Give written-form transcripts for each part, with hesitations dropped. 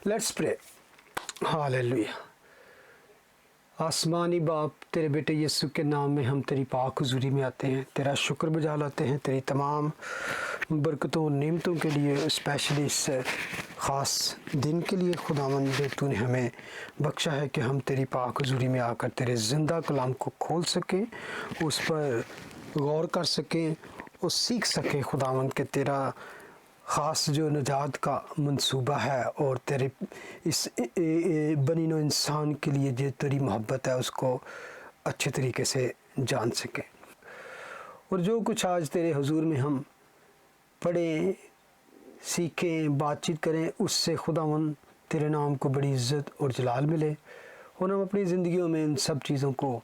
Let's pray. Hallelujah. आसमानी बाप, तेरे बेटे यीशु के नाम में हम तेरी पाक हुजूरी में आते हैं, तेरा शुक्र बजा लाते हैं तेरी तमाम बरकतों नेमतों के लिए, स्पेशली इस ख़ास दिन के लिए खुदावंद जो तूने हमें बख्शा है कि हम तेरी पाक हुजूरी में आकर तेरे ज़िंदा कलाम को खोल सकें, उस पर गौर कर सकें और सीख सकें खुदावंद के तेरा ख़ास जो नजात का मंसूबा है और तेरे इस बनी नो इंसान के लिए जो तेरी मोहब्बत है उसको अच्छे तरीके से जान सकें। और जो कुछ आज तेरे हुजूर में हम पढ़ें, सीखें, बातचीत करें, उससे खुदावंद तेरे नाम को बड़ी इज़्ज़त और जलाल मिले और हम अपनी ज़िंदगियों में इन सब चीज़ों को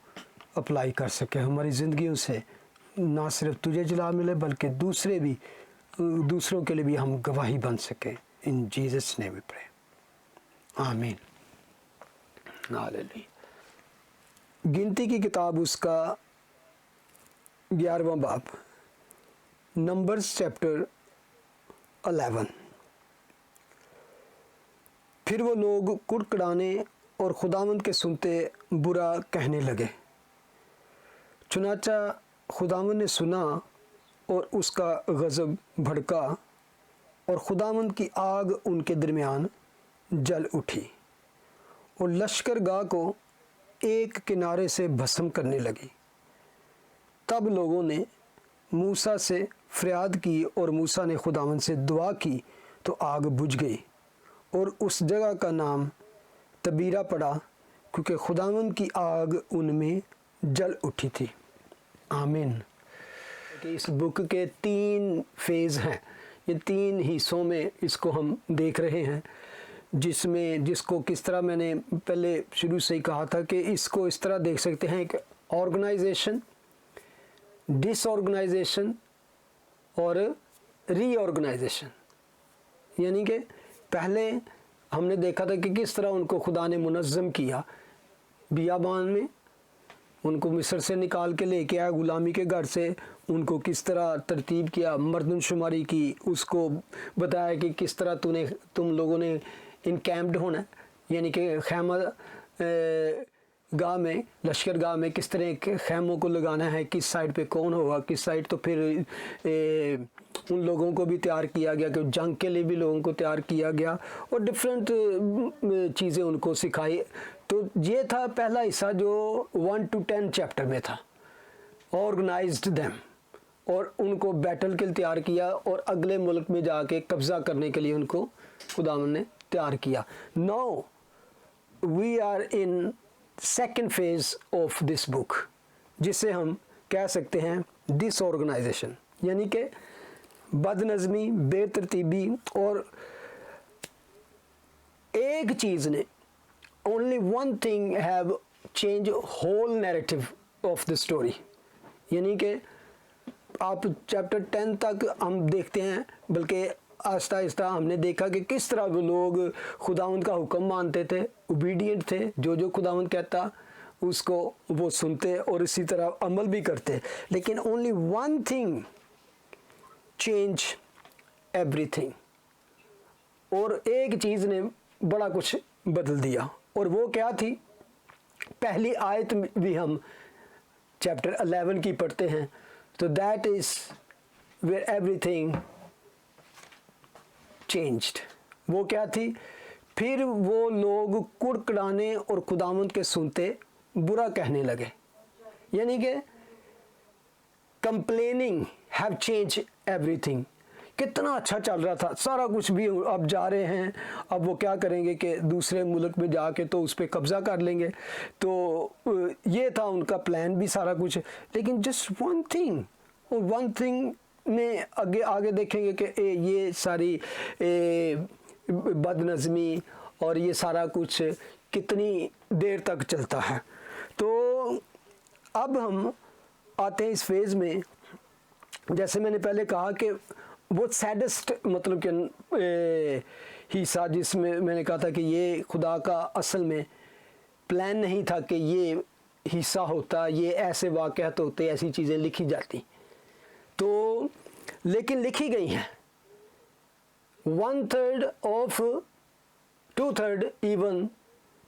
अप्लाई कर सकें। हमारी ज़िंदगियों से ना सिर्फ तुझे जलाल मिले बल्कि दूसरों के लिए भी हम गवाही बन सकें। In Jesus name we pray, amen. Hallelujah. गिनती की किताब उसका 11वां बाब, नंबर्स चैप्टर 11। फिर वो लोग कुड़कुड़ाने और खुदावंद के सुनते बुरा कहने लगे। चुनाचा खुदावंद ने सुना और उसका गज़ब भड़का और खुदावंद की आग उनके दरमियान जल उठी और लश्करगाह को एक किनारे से भस्म करने लगी। तब लोगों ने मूसा से फरियाद की और मूसा ने खुदावंद से दुआ की तो आग बुझ गई और उस जगह का नाम तबीरा पड़ा, क्योंकि खुदावंद की आग उनमें जल उठी थी। आमीन। कि इस बुक के 3 फेज़ हैं, ये 3 हिस्सों में इसको हम देख रहे हैं, जिसको किस तरह मैंने पहले शुरू से ही कहा था कि इसको इस तरह देख सकते हैं, एक ऑर्गेनाइजेशन, डिसऑर्गेनाइजेशन और रीऑर्गेनाइजेशन। यानी कि पहले हमने देखा था कि किस तरह उनको खुदा ने मुनज़्ज़म किया, बियाबान में उनको मिस्र से निकाल के लेके आया, गुलामी के घर से उनको किस तरह तरतीब किया, मर्दमशुमारी की, उसको बताया कि किस तरह तुम लोगों ने इनकैम्प्ड होना, यानी कि खैमा गाह में, लश्कर गाह में किस तरह के खैमों को लगाना है, किस साइड पे कौन होगा, किस साइड। तो फिर उन लोगों को भी तैयार किया गया कि जंग के लिए भी लोगों को तैयार किया गया और डिफरेंट चीज़ें उनको सिखाई। तो ये था पहला हिस्सा जो 1 to 10 चैप्टर में था, ऑर्गेनाइज्ड देम, और उनको बैटल के लिए तैयार किया और अगले मुल्क में जाके कब्ज़ा करने के लिए उनको खुदावंद ने तैयार किया। Now we are in second phase of this book, जिसे हम कह सकते हैं डिसऑर्गेनाइजेशन, यानी कि बदनज़मी, बेतरतीबी। और एक चीज़ ने, only one thing have change whole narrative of the story. यानी कि आप चैप्टर 10 तक हम देखते हैं, बल्कि आहिस्ता आहिस्ता हमने देखा कि किस तरह वो लोग खुदावंद का हुक्म मानते थे, ओबीडियंट थे, जो खुदावंद कहता उसको वो सुनते और इसी तरह अमल भी करते। लेकिन only one thing change everything, और एक चीज़ ने बड़ा कुछ बदल दिया, और वो क्या थी? पहली आयत भी हम चैप्टर 11 की पढ़ते हैं, तो that is where everything changed. वो क्या थी? फिर वो लोग कुड़कुड़ाने और खुदावंद के सुनते बुरा कहने लगे, यानी कि कंप्लेनिंग हैव चेंज एवरीथिंग। कितना अच्छा चल रहा था सारा कुछ भी, अब जा रहे हैं, अब वो क्या करेंगे कि दूसरे मुल्क में जाके तो उस पर कब्ज़ा कर लेंगे। तो ये था उनका प्लान भी सारा कुछ, लेकिन जस्ट वन थिंग, और वन थिंग में आगे देखेंगे कि ये सारी बदनज़मी और ये सारा कुछ कितनी देर तक चलता है। तो अब हम आते हैं इस फेज़ में, जैसे मैंने पहले कहा कि वो सैडेस्ट मतलब कि हिस्सा, जिसमें मैंने कहा था कि ये खुदा का असल में प्लान नहीं था कि ये हिस्सा होता, ये ऐसे वाक़यात होते, ऐसी चीज़ें लिखी जाती, तो लेकिन लिखी गई हैं। 1/3 of 2/3 even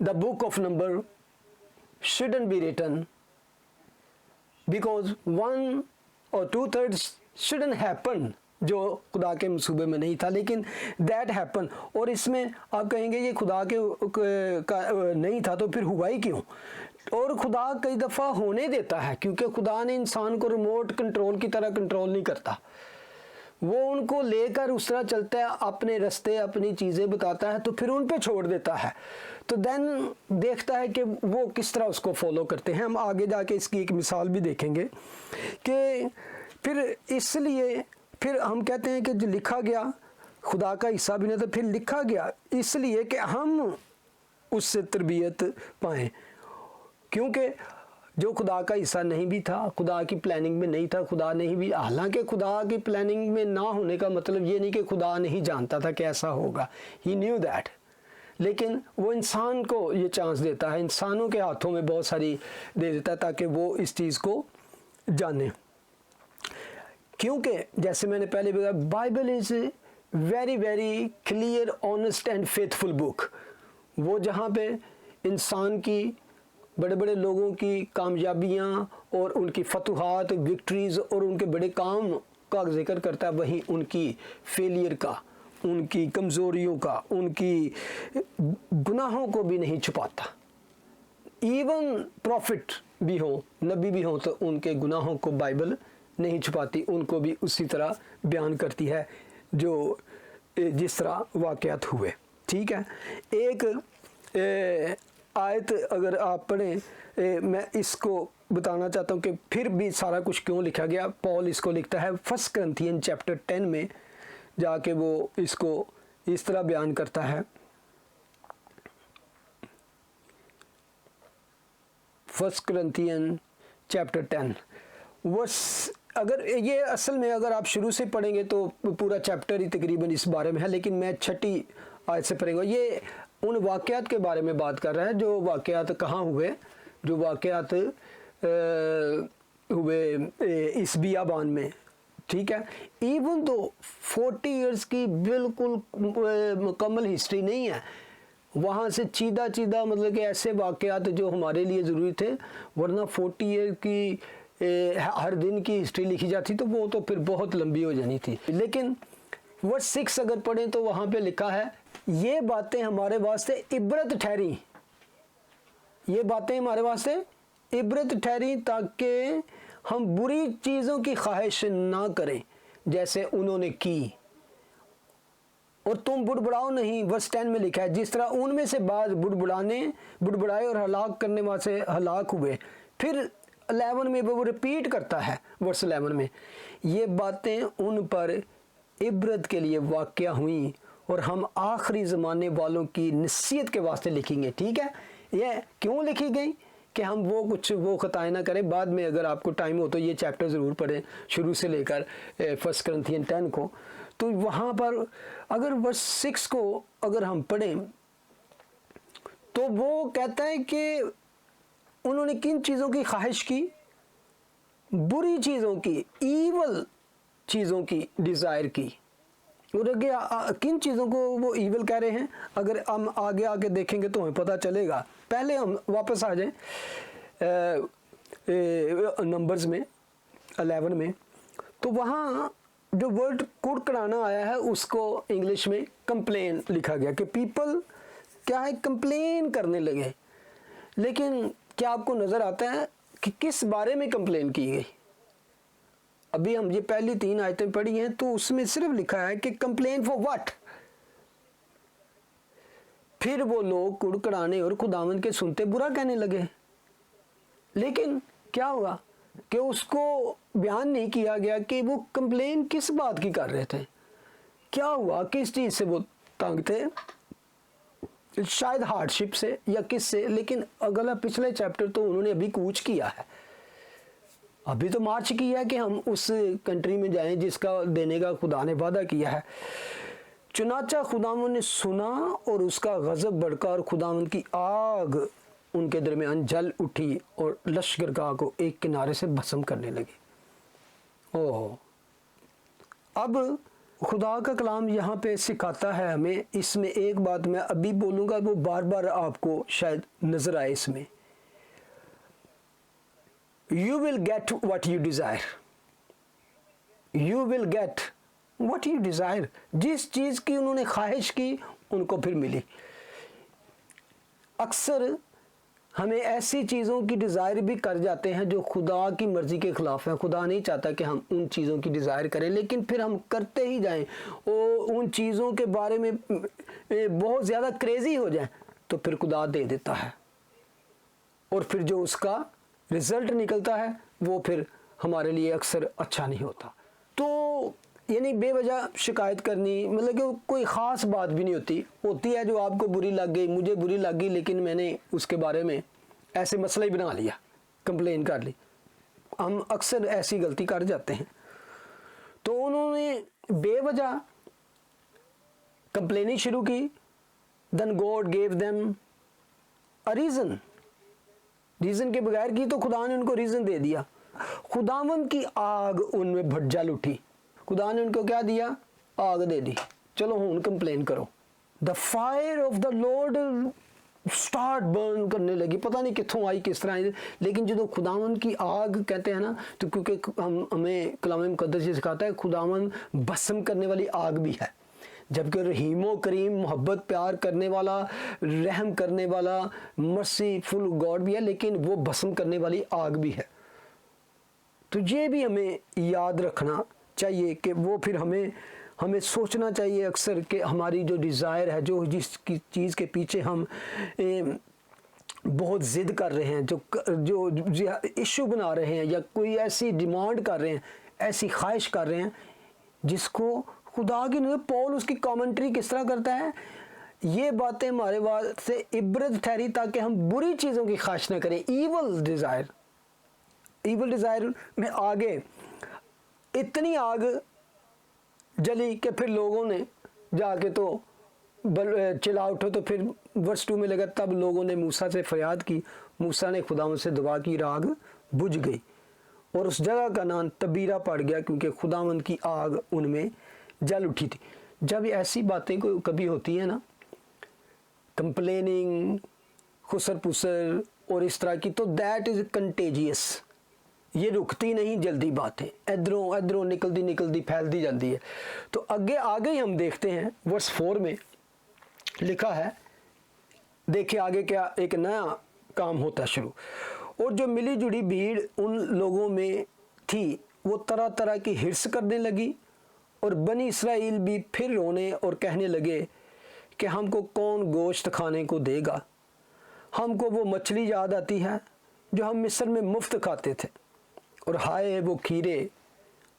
the book of number shouldn't be written, because 1 or 2/3 shouldn't happen, जो खुदा के मंसूबे में नहीं था, लेकिन दैट हैपन। और इसमें आप कहेंगे ये खुदा के नहीं था तो फिर हुआ ही क्यों? और खुदा कई दफ़ा होने देता है, क्योंकि खुदा ने इंसान को रिमोट कंट्रोल की तरह कंट्रोल नहीं करता, वो उनको लेकर उस तरह चलता है, अपने रास्ते अपनी चीज़ें बताता है, तो फिर उन पे छोड़ देता है, तो देन देखता है कि वो किस तरह उसको फॉलो करते हैं। हम आगे जाके इसकी एक मिसाल भी देखेंगे कि फिर इसलिए फिर हम कहते हैं कि जो लिखा गया खुदा का हिस्सा भी नहीं, तो फिर लिखा गया इसलिए कि हम उससे तरबियत पाएँ, क्योंकि जो खुदा का हिस्सा नहीं भी था, खुदा की प्लानिंग में नहीं था, खुदा नहीं भी, हालांकि खुदा की प्लानिंग में ना होने का मतलब ये नहीं कि खुदा नहीं जानता था कि ऐसा होगा, ही न्यू दैट, लेकिन वो इंसान को ये चांस देता है, इंसानों के हाथों में बहुत सारी दे देता है ताकि वो इस चीज़ को जाने। क्योंकि जैसे मैंने पहले बताया, Bible is very very clear, honest and faithful book. वो जहाँ पे इंसान की, बड़े बड़े लोगों की कामयाबियाँ और उनकी फतूहात, विक्ट्रीज़ और उनके बड़े काम का जिक्र करता है, वहीं उनकी फेलियर का, उनकी कमज़ोरियों का, उनकी गुनाहों को भी नहीं छुपाता। इवन प्रॉफिट भी हो, नबी भी हो, तो उनके गुनाहों को बाइबल नहीं छुपाती, उनको भी उसी तरह बयान करती है जो जिस तरह वाक़यात हुए। ठीक है, एक आयत अगर आप पढ़ें, मैं इसको बताना चाहता हूँ कि फिर भी सारा कुछ क्यों लिखा गया। पॉल इसको लिखता है 1 Corinthians chapter 10 में जाके, वो इसको इस तरह बयान करता है। 1 Corinthians chapter 10 वर्स, अगर ये असल में अगर आप शुरू से पढ़ेंगे तो पूरा चैप्टर ही तकरीबन इस बारे में है, लेकिन मैं 6ठी आयत से पढ़ेंगे। ये उन वाक़यात के बारे में बात कर रहा है जो वाक़यात कहाँ हुए, जो वाक़यात हुए इस बियाबान में। ठीक है, इवन तो 40 इयर्स की बिल्कुल मुकम्मल हिस्ट्री नहीं है, वहाँ से चीदा मतलब कि ऐसे वाक़यात जो हमारे लिए ज़रूरी थे, वरना 40 ईयर की हर दिन की हिस्ट्री लिखी जाती तो वो तो फिर बहुत लंबी हो जानी थी। लेकिन वर्स 6 अगर पढ़ें तो वहाँ पे लिखा है, ये बातें हमारे वास्ते इबरत ठहरी, ये बातें हमारे वास्ते इबरत ठहरी ताकि हम बुरी चीज़ों की ख्वाहिश ना करें जैसे उन्होंने की, और तुम बुड़बुड़ाओ नहीं। वर्स 10 में लिखा है, जिस तरह उनमें से बाद बुड़बुड़ाए और हलाक करने वाले से हलाक हुए। फिर 11 में वो रिपीट करता है, वर्स 11 में, ये बातें उन पर इबरत के लिए वाक़या हुई और हम आखिरी ज़माने वालों की नसीहत के वास्ते लिखेंगे। ठीक है, ये क्यों लिखी गई कि हम वो ख़ताएँ ना करें। बाद में अगर आपको टाइम हो तो ये चैप्टर ज़रूर पढ़ें शुरू से लेकर 1 Corinthians 10 को। तो वहाँ पर अगर वर्स 6 को अगर हम पढ़ें तो वो कहता है कि उन्होंने किन चीज़ों की ख्वाहिश की, बुरी चीज़ों की, ईवल चीज़ों की डिज़ायर की। और आगे किन चीज़ों को वो ईवल कह रहे हैं, अगर हम आगे आगे देखेंगे तो हमें पता चलेगा। पहले हम वापस आ जाएं नंबर्स में 11 में, तो वहाँ जो वर्ड कुड़कुड़ाना आया है उसको इंग्लिश में कंप्लेन लिखा गया कि पीपल क्या है, कंप्लेन करने लगे। लेकिन क्या आपको नज़र आता है कि किस बारे में कंप्लेन की गई? अभी हम ये पहली 3 आयतें पढ़ी हैं तो उसमें सिर्फ लिखा है कि कंप्लेन फॉर व्हाट। फिर वो लोग कुड़कुड़ाने और खुदावंद के सुनते बुरा कहने लगे। लेकिन क्या हुआ कि उसको बयान नहीं किया गया कि वो कंप्लेन किस बात की कर रहे थे, क्या हुआ, किस चीज़ से वो तंग थे, शायद हार्डशिप से या किस से। लेकिन अगला पिछले चैप्टर तो उन्होंने अभी कूच किया है, अभी तो मार्च किया है कि हम उस कंट्री में जाएं जिसका देने का खुदा ने वादा किया है। चुनाचा खुदावंद ने सुना और उसका गज़ब भड़का और खुदावंद की आग उनके दरमियान जल उठी और लश्करगाह को एक किनारे से भस्म करने लगी। ओह, अब खुदा का कलाम यहाँ पे सिखाता है हमें। इसमें एक बात मैं अभी बोलूँगा, वो बार बार आपको शायद नज़र आए इसमें, you will get what you desire, you will get what you desire. जिस चीज़ की उन्होंने ख्वाहिश की उनको फिर मिली। अक्सर हमें ऐसी चीज़ों की डिज़ायर भी कर जाते हैं जो खुदा की मर्ज़ी के ख़िलाफ़ है। खुदा नहीं चाहता कि हम उन चीज़ों की डिज़ायर करें, लेकिन फिर हम करते ही जाएं और उन चीज़ों के बारे में बहुत ज़्यादा क्रेज़ी हो जाएं, तो फिर खुदा दे देता है और फिर जो उसका रिज़ल्ट निकलता है वो फिर हमारे लिए अक्सर अच्छा नहीं होता। तो यानी बेवजह शिकायत करनी, मतलब कि कोई ख़ास बात भी नहीं होती है जो आपको बुरी लग गई, मुझे बुरी लग गई, लेकिन मैंने उसके बारे में ऐसे मसला ही बना लिया, कंप्लेन कर ली। हम अक्सर ऐसी गलती कर जाते हैं। तो उन्होंने बेवजह कंप्लेनिंग शुरू की। Then God gave them a reason, reason के बगैर की तो खुदा ने उनको रीज़न दे दिया। खुदावन की आग उनमें भज्जल उठी। खुदा ने उनको क्या दिया? आग दे दी। चलो हुन कंप्लेन करो। The fire of the Lord start burn करने लगी। पता नहीं कितों आई, किस तरह आई, लेकिन जो खुदावन की आग कहते हैं ना, तो क्योंकि हमें कलाम मुकद्दस ये सिखाता है खुदावन भस्म करने वाली आग भी है, जबकि रहीमो करीम मोहब्बत प्यार करने वाला, रहम करने वाला, मर्सीफुल गॉड भी है, लेकिन वो भस्म करने वाली आग भी है। तो ये भी हमें याद रखना चाहिए कि वो फिर हमें सोचना चाहिए अक्सर कि हमारी जो डिज़ायर है, जो जिस चीज़ के पीछे हम बहुत ज़िद कर रहे हैं, जो इशू बना रहे हैं, या कोई ऐसी डिमांड कर रहे हैं, ऐसी ख्वाहिश कर रहे हैं जिसको खुदा की नहीं। पौल उसकी कमेंट्री किस तरह करता है, ये बातें हमारे वास्ते इबरत ठहरी ताकि हम बुरी चीज़ों की ख्वाहिश न करें। ईवल डिज़ायर में आगे इतनी आग जली कि फिर लोगों ने जाके तो चिल्ला उठो। तो फिर वर्स 2 में लगा, तब लोगों ने मूसा से फरियाद की, मूसा ने खुदावन से दुआ की, आग बुझ गई और उस जगह का नाम तबीरा पड़ गया, क्योंकि खुदावन की आग उनमें जल उठी थी। जब ऐसी बातें को कभी होती है ना, कंप्लेनिंग, खुसर पुसर और इस तरह की, तो दैट इज़ कंटेजियस। ये रुकती नहीं जल्दी, बातें इधरों निकलती फैलती जाती है। तो आगे हम देखते हैं वर्स 4 में लिखा है, देखिए आगे क्या एक नया काम होता शुरू। और जो मिली जुड़ी भीड़ उन लोगों में थी वो तरह तरह की हिर्स करने लगी, और बनी इसराइल भी फिर रोने और कहने लगे कि हमको कौन गोश्त खाने को देगा। हमको वो मछली याद आती है जो हम मिस्र में मुफ्त खाते थे, और हाय वो खीरे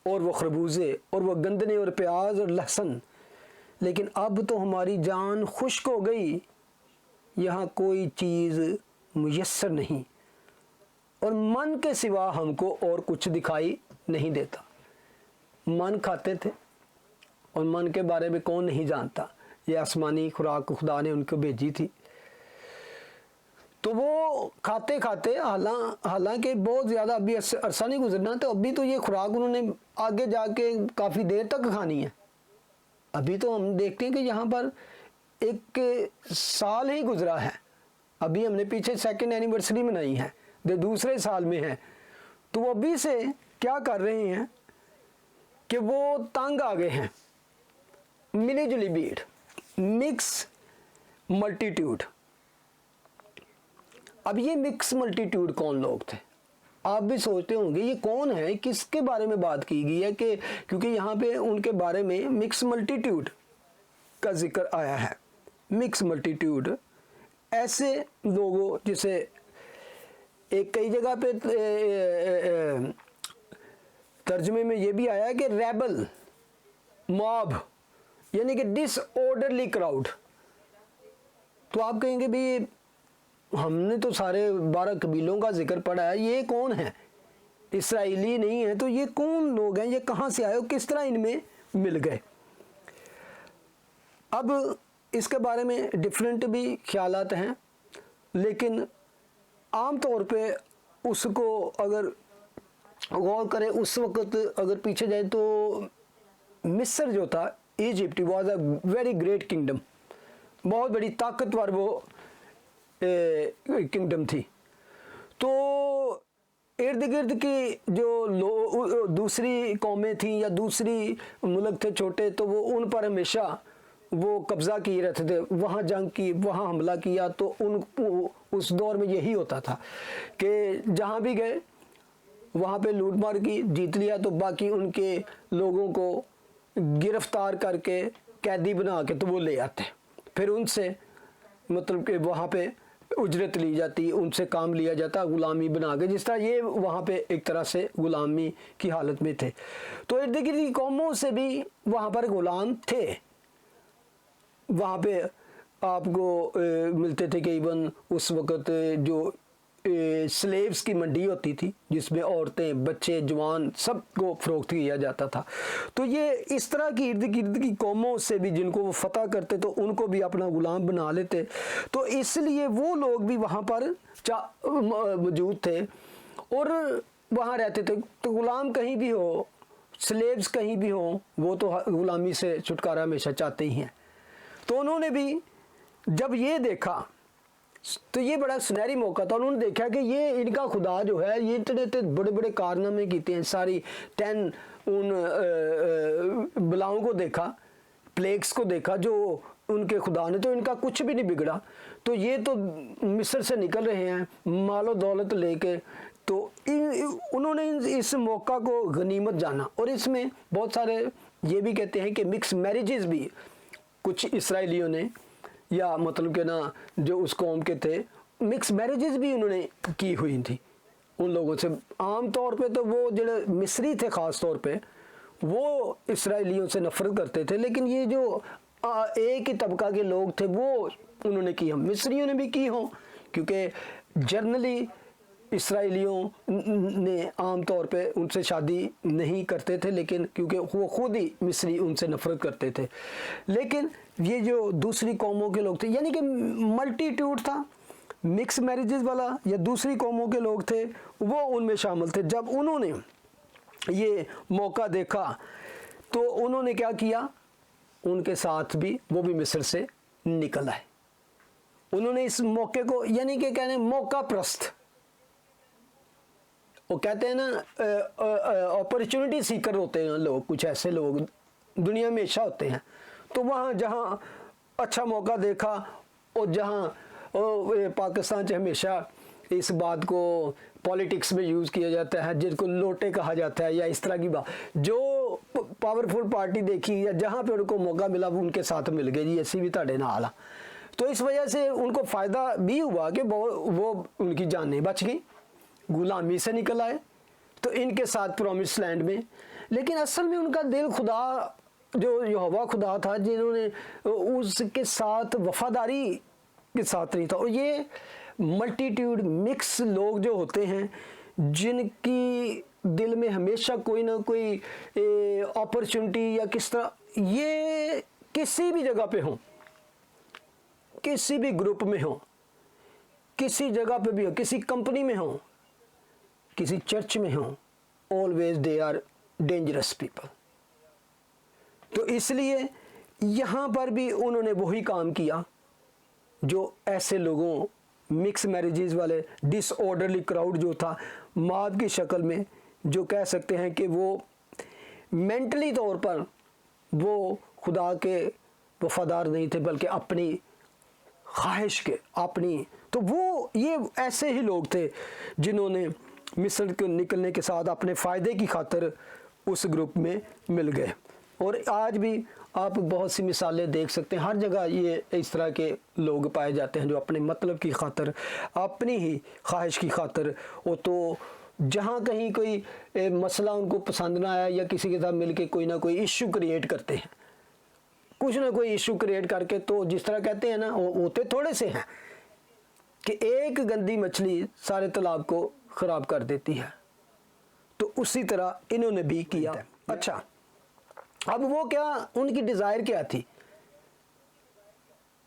और वो खरबूजे और वो गंदने और प्याज और लहसुन, लेकिन अब तो हमारी जान खुश्क हो गई, यहाँ कोई चीज़ मुयस्सर नहीं, और मन के सिवा हमको और कुछ दिखाई नहीं देता। मन खाते थे और मन के बारे में कौन नहीं जानता। ये आसमानी खुराक खुदा ने उनको भेजी थी। तो वो खाते खाते हालांकि बहुत ज़्यादा अभी अरसा नहीं गुजरना, तो अभी तो ये खुराक उन्होंने आगे जाके काफ़ी देर तक खानी है। अभी तो हम देखते हैं कि यहाँ पर 1 साल ही गुजरा है। अभी हमने पीछे 2nd एनिवर्सरी मनाई है, दूसरे साल में है। तो वो अभी से क्या कर रहे हैं कि वो तंग आ गए हैं। मिली जुली भीड़, मिक्स मल्टीट्यूड। अब ये मिक्स मल्टीट्यूड कौन लोग थे? आप भी सोचते होंगे ये कौन है, किसके बारे में बात की गई है, कि क्योंकि यहाँ पे उनके बारे में मिक्स मल्टीट्यूड का जिक्र आया है। मिक्स मल्टीट्यूड ऐसे लोगों जिसे एक कई जगह पे तर्जमे में ये भी आया है कि रेबल, मॉब, यानी कि डिसऑर्डरली क्राउड। तो आप कहेंगे भी हमने तो सारे 12 कबीलों का जिक्र पढ़ा है, ये कौन है? इसराइली नहीं है, तो ये कौन लोग हैं, ये कहाँ से आए, किस तरह इनमें मिल गए? अब इसके बारे में डिफरेंट भी ख्यालात हैं, लेकिन आम तौर पे उसको अगर गौर करें, उस वक़्त अगर पीछे जाए तो मिस्र जो था, Egypt was a very great kingdom, बहुत बड़ी ताकतवर वो किंगडम थी। तो इर्द गिर्द की जो दूसरी कौमें थीं या दूसरी मुल्क थे छोटे, तो वो उन पर हमेशा वो कब्ज़ा किए रहते थे, वहाँ जंग की, वहाँ हमला किया। तो उस दौर में यही होता था कि जहाँ भी गए वहाँ पे लूट मार की, जीत लिया तो बाकी उनके लोगों को गिरफ्तार करके कैदी बना के तो वो ले आते, फिर उनसे मतलब कि वहाँ पे उजरत ली जाती, उनसे काम लिया जाता, ग़ुलामी बना के, जिस तरह ये वहाँ पे एक तरह से ग़ुलामी की हालत में थे। तो इर्द गिर्द की कौमों से भी वहाँ पर ग़ुलाम थे। वहाँ पे आपको मिलते थे कि इवन उस वक़्त जो स्लेव्स की मंडी होती थी, जिसमें औरतें, बच्चे, जवान सबको फ़रोख्त किया जाता था। तो ये इस तरह की इर्द गिर्द की कौमों से भी जिनको वो फतह करते तो उनको भी अपना ग़ुलाम बना लेते। तो इसलिए वो लोग भी वहाँ पर मौजूद थे और वहाँ रहते थे। तो ग़ुलाम कहीं भी हो, स्लेव्स कहीं भी हो, वो तो ग़ुलामी से छुटकारा हमेशा चाहते ही हैं। तो उन्होंने भी जब ये देखा तो ये बड़ा सुनहरी मौका था। उन्होंने देखा कि ये इनका खुदा जो है, ये इतने बड़े बड़े कारनामे कीते हैं, सारी 10 उन बलाओं को देखा, प्लेग्स को देखा जो उनके खुदा ने, तो इनका कुछ भी नहीं बिगड़ा। तो ये तो मिस्र से निकल रहे हैं मालो दौलत लेके। तो उन्होंने इस मौका को गनीमत जाना। और इसमें बहुत सारे ये भी कहते हैं कि मिक्स मैरिजेस भी कुछ इसराइलियों ने, या मतलब कि ना जो उस कौम के थे, मिक्स मैरिजेस भी उन्होंने की हुई थी उन लोगों से। आम तौर पे तो वो जो मिस्री थे ख़ास तौर पे, वो इसराइलियों से नफ़रत करते थे, लेकिन ये जो एक ही तबका के लोग थे वो उन्होंने की, हम मिस्रियों ने भी की हों, क्योंकि जर्नली इसराइलियों ने आम तौर पे उनसे शादी नहीं करते थे, लेकिन क्योंकि वो खुद ही मिस्री उनसे नफ़रत करते थे। लेकिन ये जो दूसरी कौमों के लोग थे, यानी कि मल्टीट्यूड था, मिक्स मैरिजेस वाला, या दूसरी कौमों के लोग थे वो उनमें शामिल थे। जब उन्होंने ये मौका देखा तो उन्होंने क्या किया, उनके साथ भी वो भी मिस्र से निकल आए। उन्होंने इस मौके को, यानी कि कहने मौका प्रस्त, वो कहते हैं ना अपॉर्चुनिटी सीकर होते हैं लोग, कुछ ऐसे लोग दुनिया में हमेशा होते हैं। तो वहाँ जहाँ अच्छा मौका देखा, और जहाँ पाकिस्तान से हमेशा इस बात को पॉलिटिक्स में यूज़ किया जाता है, जिसको लोटे कहा जाता है, या इस तरह की बात, जो पावरफुल पार्टी देखी या जहाँ पे उनको मौका मिला वो उनके साथ मिल गए जी, ऐसी भी ताड़े ना आला। तो इस वजह से उनको फ़ायदा भी हुआ कि वो उनकी जानें बच गई, गुलामी से निकल आए तो इनके साथ प्रॉमिस लैंड में। लेकिन असल में उनका दिल खुदा जो यहोवा खुदा था, जिन्होंने उसके साथ वफादारी के साथ नहीं था। और ये मल्टीट्यूड मिक्स लोग जो होते हैं, जिनकी दिल में हमेशा कोई ना कोई अपॉर्चुनिटी या किस तरह, ये किसी भी जगह पे हो, किसी भी ग्रुप में हो, किसी जगह पे भी हो, किसी कंपनी में हो, किसी चर्च में हो, always they are dangerous people. तो इसलिए यहाँ पर भी उन्होंने वही काम किया जो ऐसे लोगों, मिक्स मैरिजेस वाले डिसऑर्डरली क्राउड जो था, माद की शक्ल में, जो कह सकते हैं कि वो मेंटली तौर पर वो खुदा के वफादार नहीं थे, बल्कि अपनी ख्वाहिश के, अपनी, तो वो ये ऐसे ही लोग थे जिन्होंने मिस्र के निकलने के साथ अपने फ़ायदे की खातिर उस ग्रुप में मिल गए। और आज भी आप बहुत सी मिसालें देख सकते हैं, हर जगह ये इस तरह के लोग पाए जाते हैं जो अपने मतलब की खातिर, अपनी ही ख्वाहिश की खातिर, वो तो जहाँ कहीं कोई मसला उनको पसंद ना आया या किसी के साथ मिलके कोई ना कोई इशू क्रिएट करते हैं, कुछ ना कोई इशू क्रिएट करके, तो जिस तरह कहते हैं ना, होते थोड़े से हैं कि एक गंदी मछली सारे तालाब को ख़राब कर देती है। तो उसी तरह इन्होंने भी किया। अच्छा, अब वो क्या, उनकी डिज़ायर क्या थी?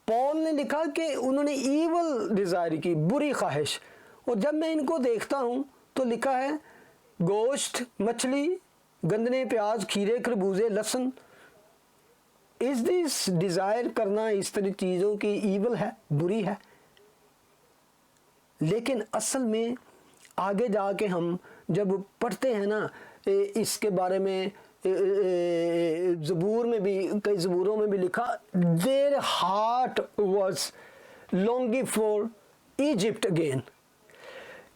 पॉल ने लिखा कि उन्होंने ईवल डिज़ायर की, बुरी ख्वाहिश। और जब मैं इनको देखता हूँ तो लिखा है गोश्त, मछली, गंदने, प्याज, खीरे, खरबूजे, लहसुन इज दिस डिज़ायर करना इस तरह चीज़ों की ईवल है, बुरी है? लेकिन असल में आगे जाके हम जब पढ़ते हैं ना इसके बारे में, ज़बूर में भी, कई ज़बूरों में भी लिखा, their heart was longing for Egypt again.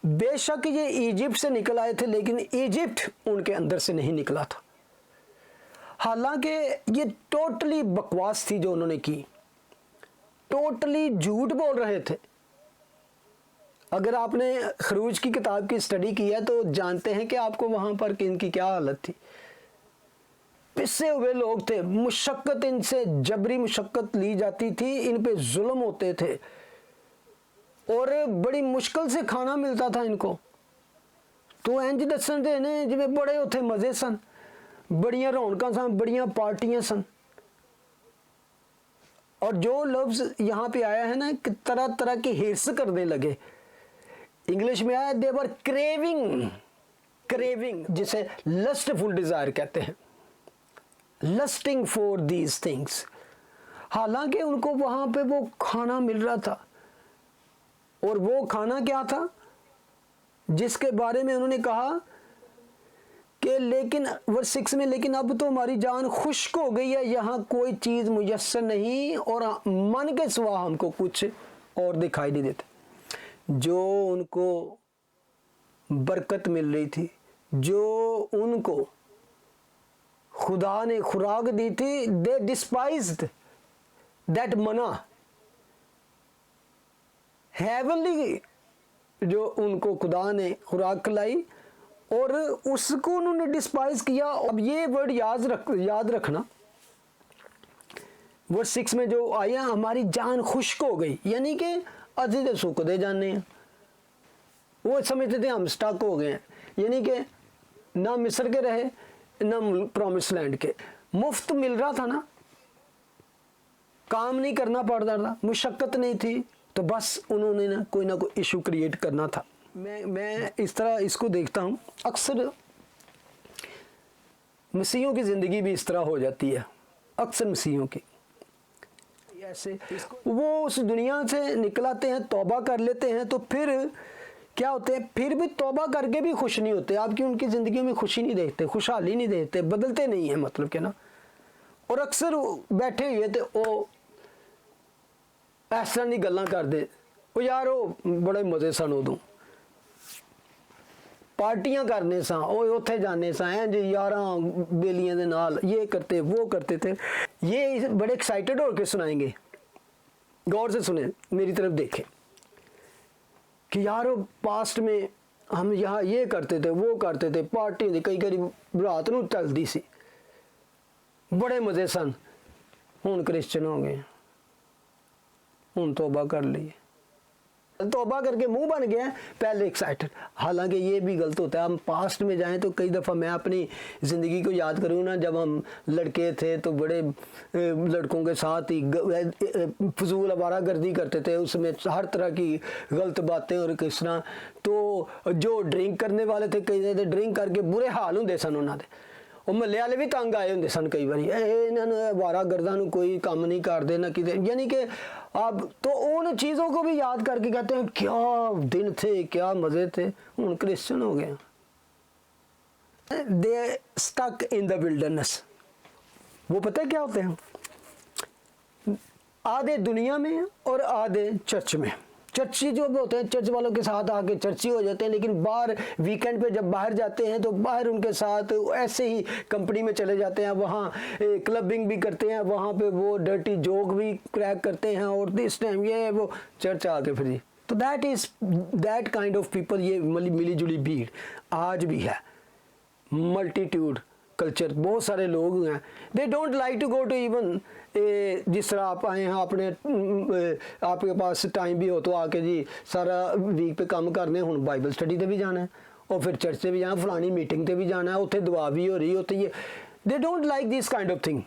बेशक ये इजिप्ट से निकल आए थे, लेकिन इजिप्ट उनके अंदर से नहीं निकला था। हालांकि ये टोटली बकवास थी जो उन्होंने की, टोटली झूठ बोल रहे थे। अगर आपने खरूज की किताब की स्टडी की है तो जानते हैं कि आपको वहाँ पर कि इनकी क्या हालत थी। पिसे हुए लोग थे, मुशक्कत, इनसे जबरी मुशक्कत ली जाती थी, इन पे जुल्म होते थे और बड़ी मुश्किल से खाना मिलता था इनको। तो इंज दसन दे ने जिवें बड़े उत्थे मज़े सन, बड़ियां रौनकां सन, बड़ियां पार्टियां सन। और जो लफ्ज़ यहाँ पे आया है ना कि तरह तरह की हिर्स करने लगे, इंग्लिश में आया दे वर क्रेविंग, क्रेविंग जिसे लस्टफुल डिज़ायर कहते हैं, लस्टिंग फॉर दीज थिंग्स। हालांकि उनको वहाँ पे वो खाना मिल रहा था, और वो खाना क्या था जिसके बारे में उन्होंने कहा कि लेकिन वर्स 6 में, लेकिन अब तो हमारी जान खुश्क हो गई है, यहाँ कोई चीज़ मुयस्सर नहीं और मन के सिवा हमको कुछ और दिखाई नहीं देता। जो उनको बरकत मिल रही थी, जो उनको खुदा ने खुराक दी थी, दे डिस्पाइज्ड दैट मना, हेवनली जो उनको खुदा ने खुराक खिलाई और उसको उन्होंने डिस्पाइज किया। अब ये वर्ड याद रखना, वर्ड 6 में जो आया, हमारी जान खुश्क हो गई, यानी कि अजी दे सुख दे जाने हैं। वो समझते थे हम स्टक हो गए हैं, यानी कि ना मिस्र के रहे ना प्रॉमिस लैंड के, मुफ्त मिल रहा था ना, काम नहीं करना पड़ रहा था, मुशक्कत नहीं थी, तो बस उन्होंने ना कोई इशू क्रिएट करना था। मैं इस तरह इसको देखता हूँ, अक्सर मसीहों की ज़िंदगी भी इस तरह हो जाती है, अक्सर मसीहों की ऐसे वो उस दुनिया से निकलाते हैं, तौबा कर लेते हैं, तो फिर क्या होते हैं, फिर भी तौबा करके भी खुश नहीं होते। आपकी उनकी ज़िंदगी में खुशी नहीं देखते, खुशहाली नहीं देखते, बदलते नहीं हैं, मतलब क्या ना। और अक्सर बैठे हुए थे वो इस तरह की गल्लां करते, वो यार वो बड़े मज़े सन, उदों पार्टियां करने सा, उत्थे जाने सा, इंज यारां बेलियां दे नाल ये करते वो करते थे। ये बड़े एक्साइटेड होकर सुनाएंगे, गौर से सुने, मेरी तरफ देखें कि यार वो पास्ट में हम यहाँ ये करते थे वो करते थे, पार्टी थी, कई कई रात नूं चलदी सी, बड़े मज़े सन, हुण क्रिश्चन हो गए, हुण तौबा कर ली, तौबा करके मुंह बन गया है, पहले एक्साइटेड। हालांकि ये भी गलत होता है। हम पास्ट में जाएं तो कई दफ़ा मैं अपनी ज़िंदगी को याद करूँ ना, जब हम लड़के थे तो बड़े लड़कों के साथ ही फजूल आवारागर्दी करते थे, उसमें हर तरह की गलत बातें और किस तरह। तो जो ड्रिंक करने वाले थे, कई तो ड्रिंक करके बुरे हाल होंगे सन उन्होंने, और महल्ले वाले भी तंग आए होंगे सन कई बार, इन्होंने आवारागर्दां नूं कोई काम नहीं करते ना कि, यानी कि अब तो उन चीज़ों को भी याद करके कहते हैं क्या दिन थे, क्या मज़े थे, उन क्रिश्चियन हो गए। They stuck in the wilderness. वो पता है क्या होते हैं, आधे दुनिया में और आधे चर्च में। चर्ची जो होते हैं, चर्च वालों के साथ आके चर्ची हो जाते हैं, लेकिन बाहर वीकेंड पे जब बाहर जाते हैं तो बाहर उनके साथ ऐसे ही कंपनी में चले जाते हैं, वहाँ क्लबिंग भी करते हैं, वहाँ पे वो डर्टी जोक भी क्रैक करते हैं, और दिस टाइम ये वो चर्च आके फिर जी। तो दैट काइंड ऑफ पीपल, ये मिली जुली भीड़ आज भी है, मल्टीट्यूड कल्चर, बहुत सारे लोग हैं, they don't like to go to even, जिस तरह आप आए हैं, आपने आपके पास टाइम भी हो तो आके जी सारा वीक पे काम करने, हुण बाइबल स्टडी ते भी जाना है, और फिर चर्च से भी जाना, फलानी मीटिंग ते भी जाना है, उत्थे दुआ भी हो रही, उत्थे ये, दे don't like this kind of thing.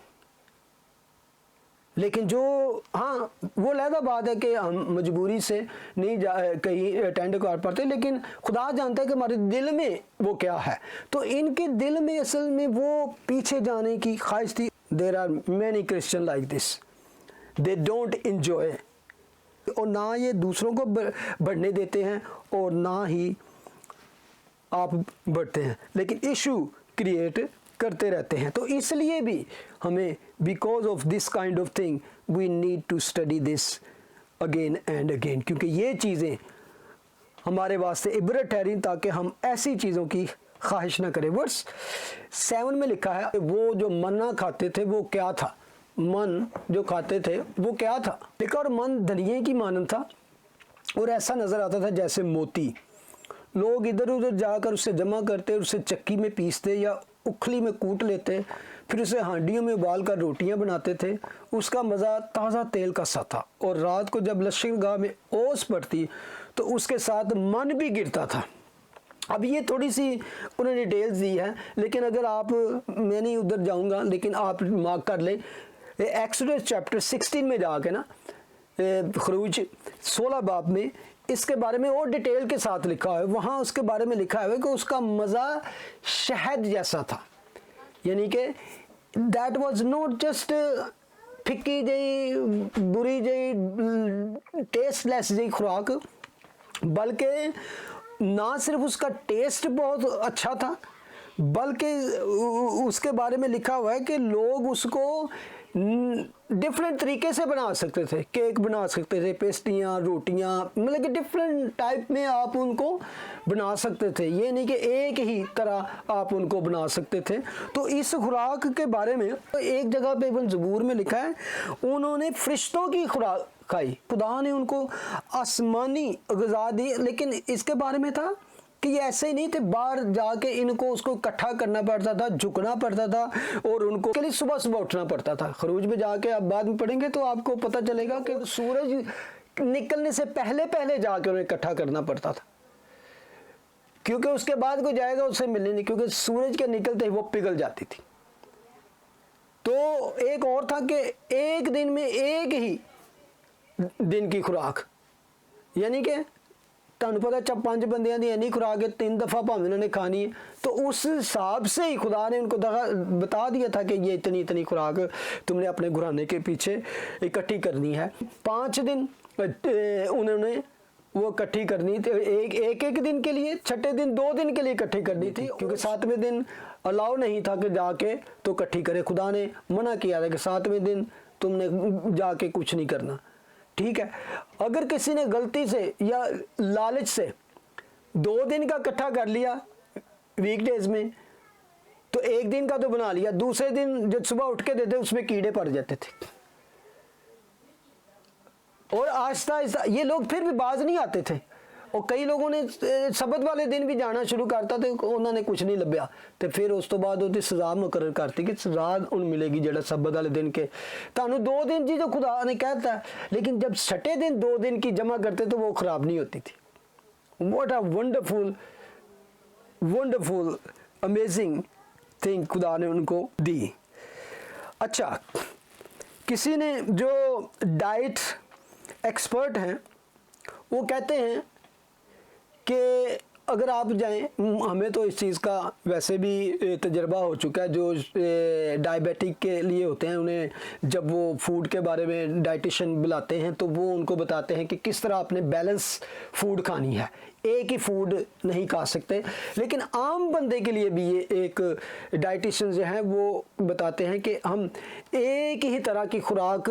लेकिन जो, हाँ वो लहदा बात है कि हम मजबूरी से नहीं कहीं अटेंड कर पाते, लेकिन खुदा जानता है कि हमारे दिल में वो क्या है। तो इनके दिल में असल में वो पीछे जाने की ख्वाहिश थी। There are many Christian like this, they don't enjoy, और ना ये दूसरों को बढ़ने देते हैं और ना ही आप बढ़ते हैं, लेकिन इशू क्रिएट करते रहते हैं। तो इसलिए भी हमें because of this kind of thing we need to study this again and again, क्योंकि ये चीज़ें हमारे वास्ते इबरत ठहरी ताकि हम ऐसी चीज़ों की ख्वाहिश ना करें। वर्स 7 में लिखा है वो जो मन्ना खाते थे वो क्या था, मन जो खाते थे वो क्या था। लिखा और मन धनिये की मानन था और ऐसा नज़र आता था जैसे मोती। लोग इधर उधर जाकर उसे जमा करते, उसे चक्की में पीसते या उखली में कूट लेते, फिर उसे हांडियों में उबाल कर रोटियां बनाते थे। उसका मज़ा ताज़ा तेल का सा था और रात को जब लश्करगाह में ओस पड़ती तो उसके साथ मन भी गिरता था। अब ये थोड़ी सी उन्होंने डिटेल्स दी है, लेकिन अगर आप, मैं नहीं उधर जाऊंगा, लेकिन आप मार्क कर लें एक्सोडस चैप्टर 16 में जाके ना, खरूज 16 बाब में इसके बारे में और डिटेल के साथ लिखा है। वहाँ उसके बारे में लिखा है कि उसका मज़ा शहद जैसा था, यानी कि दैट वाज नॉट जस्ट फिक्की जी बुरी जी टेस्टलेस जी खुराक, बल्कि ना सिर्फ उसका टेस्ट बहुत अच्छा था, बल्कि उसके बारे में लिखा हुआ है कि लोग उसको डिफरेंट तरीके से बना सकते थे। केक बना सकते थे, पेस्ट्रियाँ, रोटियाँ, मतलब कि डिफरेंट टाइप में आप उनको बना सकते थे, ये नहीं कि एक ही तरह आप उनको बना सकते थे। तो इस खुराक के बारे में एक जगह पे इब्न ज़बूर में लिखा है उन्होंने फरिश्तों की खुराक खाई, खुदा ने उनको आसमानी ग़िज़ा दी, लेकिन इसके बारे में था कि ये ऐसे ही नहीं थे, बाहर जाके इनको उसको इकट्ठा करना पड़ता था, झुकना पड़ता था और उनको के लिए सुबह सुबह उठना पड़ता था। खरूज में जाके आप बाद में पढ़ेंगे तो आपको पता चलेगा कि सूरज निकलने से पहले पहले जाके उन्हें इकट्ठा करना पड़ता था, क्योंकि उसके बाद कोई जाएगा उससे मिलने नहीं, क्योंकि सूरज के निकलते ही वो पिघल जाती थी। तो एक और था कि एक दिन में एक ही दिन की खुराक, यानी कि तुहानू पता जब 5 बंदियां दी इन्नी खुराक है 3 दफ़ा भावें उन्होंने खानी है, तो उस हिसाब से ही खुदा ने उनको बता दिया था कि ये इतनी इतनी खुराक तुमने अपने घराने के पीछे इकट्ठी करनी है। 5 दिन उन्होंने वो इकट्ठी करनी थी, एक दिन के लिए, छठे दिन 2 दिन के लिए इकट्ठी करनी थी, क्योंकि 7वें दिन अलाउ नहीं था कि जाके तो इकट्ठी करे। खुदा ने मना किया था कि 7वें दिन तुमने जाके कुछ नहीं करना, ठीक है। अगर किसी ने गलती से या लालच से 2 दिन का इकट्ठा कर लिया वीकडेज में, तो 1 दिन का तो बना लिया, दूसरे दिन जब सुबह उठ के देते उसमें कीड़े पड़ जाते थे और आहिस्ता आहिस्ता ये लोग फिर भी बाज नहीं आते थे। और कई लोगों ने सबत वाले दिन भी जाना शुरू करता थे, उन्होंने कुछ नहीं लभ्या, तो फिर उस तो बाद वो सजा मुकर्रर करती कि सजा उन मिलेगी जड़ा सबत वाले दिन के तानू 2 दिन जी तो खुदा ने कहता है, लेकिन जब छठे दिन 2 दिन की जमा करते तो वो ख़राब नहीं होती थी। What a wonderful wonderful amazing thing खुदा ने उनको दी। अच्छा, किसी ने जो डाइट एक्सपर्ट हैं वो कहते हैं कि अगर आप जाएं, हमें तो इस चीज़ का वैसे भी तजर्बा हो चुका है, जो डायबिटिक के लिए होते हैं उन्हें जब वो फूड के बारे में डाइटिशियन बुलाते हैं तो वो उनको बताते हैं कि किस तरह आपने बैलेंस फूड खानी है, एक ही फूड नहीं खा सकते। लेकिन आम बंदे के लिए भी ये एक डाइटिशियन जो हैं वो बताते हैं कि हम एक ही तरह की खुराक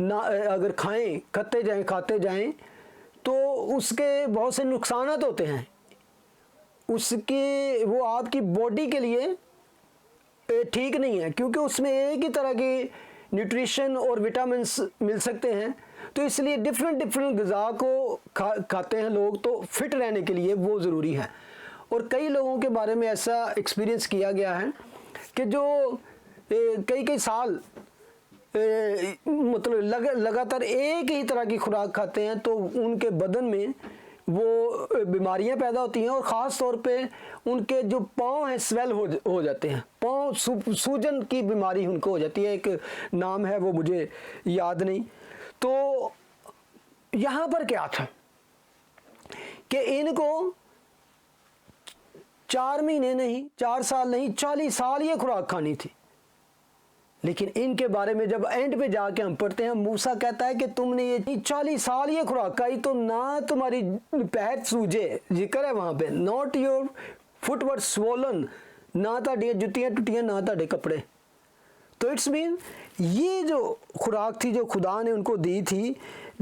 ना अगर खाते जाएं तो उसके बहुत से नुकसानात होते हैं, उसके वो आपकी बॉडी के लिए ठीक नहीं है, क्योंकि उसमें एक ही तरह की न्यूट्रिशन और विटामिन्स मिल सकते हैं। तो इसलिए डिफरेंट ग़िज़ा को खाते हैं लोग, तो फिट रहने के लिए वो ज़रूरी है। और कई लोगों के बारे में ऐसा एक्सपीरियंस किया गया है कि जो कई साल मतलब लगातार एक ही तरह की खुराक खाते हैं तो उनके बदन में वो बीमारियां पैदा होती हैं, और ख़ास तौर पे उनके जो पाँव हैं स्वेल हो जाते हैं, पाँव सूजन की बीमारी उनको हो जाती है, एक नाम है वो मुझे याद नहीं। तो यहाँ पर क्या था कि इनको 4 महीने नहीं, 4 साल नहीं, 40 साल ये खुराक खानी थी, लेकिन इनके बारे में जब एंड पे जाके हम पढ़ते हैं, मूसा कहता है कि तुमने ये 40 साल ये खुराक खाई तो ना तुम्हारी पैर सूजे, जिक्र है वहाँ पे, not your foot were swollen, ना ताड़ियाँ जुतियाँ टुटियाँ ना ताड़े कपड़े। तो इट्स मीन ये जो खुराक थी जो खुदा ने उनको दी थी,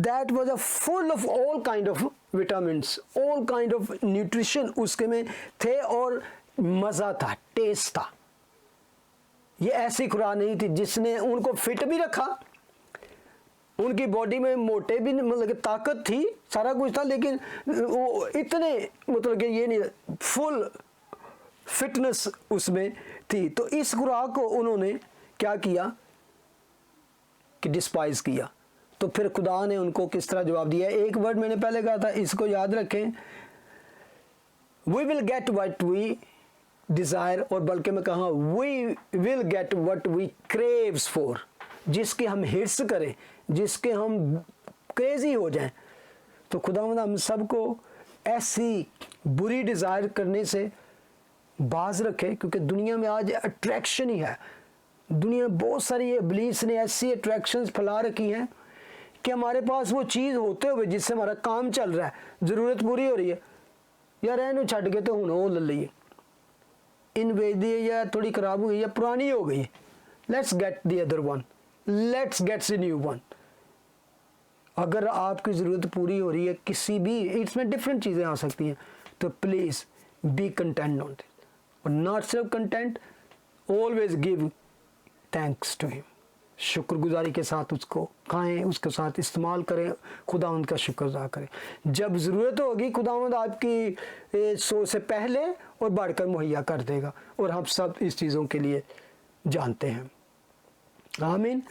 that was a full of all kind of vitamins, all kind of nutrition उसके में थे, और मज़ा था, टेस्ट था। ये ऐसी खुराक नहीं थी जिसने उनको फिट भी रखा, उनकी बॉडी में मोटे भी, मतलब कि ताकत थी, सारा कुछ था, लेकिन वो इतने मतलब कि ये नहीं, फुल फिटनेस उसमें थी। तो इस खुराक को उन्होंने क्या किया कि डिस्पाइज किया। तो फिर खुदा ने उनको किस तरह जवाब दिया। एक वर्ड मैंने पहले कहा था, इसको याद रखें, we will get what we desire, और बल्कि मैं कहा we will get what we craves for, जिसके हम हिर्स करें, जिसके हम क्रेजी हो जाएं। तो खुदावंद हम सबको ऐसी बुरी डिज़ायर करने से बाज रखे, क्योंकि दुनिया में आज अट्रैक्शन ही है। दुनिया में बहुत सारी इब्लीस ने ऐसी अट्रैक्शंस फैला रखी हैं कि हमारे पास वो चीज़ होते हुए जिससे हमारा काम चल रहा है, ज़रूरत पूरी हो रही है, यार एनू छड़ के तो हूँ वो ले लीए, इन बेच दिए, या थोड़ी ख़राब हुई या पुरानी हो गई, let's get the other one, let's get the new one. अगर आपकी ज़रूरत पूरी हो रही है किसी भी, इसमें डिफरेंट चीज़ें आ सकती हैं, तो please be content on this, और नॉट सिर्फ content, always give thanks to him, शुक्रगुजारी के साथ उसको खाएं, उसके साथ इस्तेमाल करें, खुदावंद का शुक्र अदा करें। जब ज़रूरत होगी खुदावंद आपकी सोच से पहले और बढ़कर मुहैया कर देगा, और हम सब इस चीज़ों के लिए जानते हैं। आमीन।